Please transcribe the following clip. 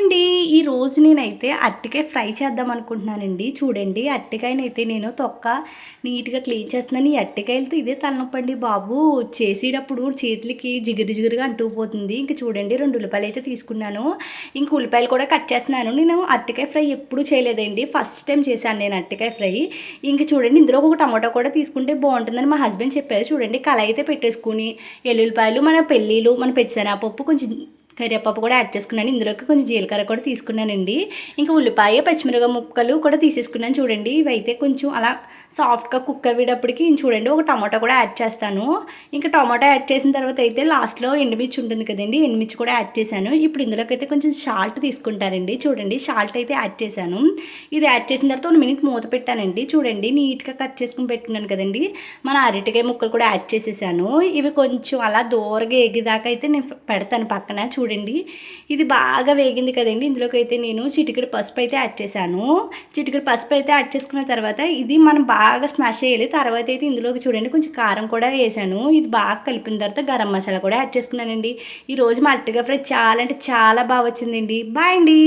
అండి. ఈరోజు నేనైతే అరటికాయ ఫ్రై చేద్దాం అనుకుంటున్నానండి. చూడండి అరటికాయనైతే నేను తొక్క నీట్‌గా క్లీన్ చేస్తున్నాను. ఈ అరటికాయలతో ఇదే తలనొప్పండి బాబు. చేసేటప్పుడు చేతులకి జిగురు జిగురుగా అంటుకుపోతుంది. ఇంక చూడండి 2 ఉల్లిపాయలైతే తీసుకున్నాను. ఇంక ఉల్లిపాయలు కూడా కట్ చేస్తున్నాను. నేను అరటికాయ ఫ్రై ఎప్పుడూ చేయలేదండి. ఫస్ట్ టైం చేశాను నేను అరటికాయ ఫ్రై. ఇంక చూడండి ఇందులో ఒక టమాటో కూడా తీసుకుంటే బావుంటుందని మా హస్బెండ్ చెప్పారు. చూడండి కళాయి అయితే పెట్టేసుకొని ఎల్లుల్లిపాయలు, మన పెల్లీలు, మన పచ్చిశనగపప్పు, కొంచెం కరివేపాకు కూడా యాడ్ చేసుకున్నాను. ఇందులోకి కొంచెం జీలకర్ర కూడా తీసుకున్నానండి. ఇంకా ఉల్లిపాయ, పచ్చిమిరపకాయ ముక్కలు కూడా తీసేసుకున్నాను. చూడండి ఇవైతే కొంచెం అలా సాఫ్ట్గా కుక్ అయ్యేటప్పటికి చూడండి ఒక టమాటా కూడా యాడ్ చేస్తాను. ఇంకా టమాటా యాడ్ చేసిన తర్వాత అయితే లాస్ట్లో ఎండుమిర్చి ఉంటుంది కదండి, ఎండుమిర్చి కూడా యాడ్ చేశాను. ఇప్పుడు ఇందులోకి అయితే కొంచెం సాల్ట్ తీసుకుంటారండి. చూడండి సాల్ట్ అయితే యాడ్ చేశాను. ఇది యాడ్ చేసిన తర్వాత 1 మినిట్ మూత పెట్టానండి. చూడండి నీట్గా కట్ చేసుకుని పెట్టుకున్నాను కదండి, మన అరటికాయ ముక్కలు కూడా యాడ్ చేసేసాను. ఇవి కొంచెం అలా దూరగా ఎగిదాకా అయితే నేను పెడతాను పక్కన. చూడండి ఇది బాగా వేగింది కదండి, ఇందులోకి అయితే నేను చిటికెడు పసుపు అయితే యాడ్ చేశాను. చిటికెడు పసుపు అయితే యాడ్ చేసుకున్న తర్వాత ఇది మనం బాగా స్మాష్ చేయాలి. తర్వాత అయితే ఇందులోకి చూడండి కొంచెం కారం కూడా వేసాను. ఇది బాగా కలిపిన తర్వాత గరం మసాలా కూడా యాడ్ చేసుకున్నానండి. ఈరోజు మా అరటికాయ ఫ్రై చాలా అంటే చాలా బాగా వచ్చిందండి. బాయ్ అండి.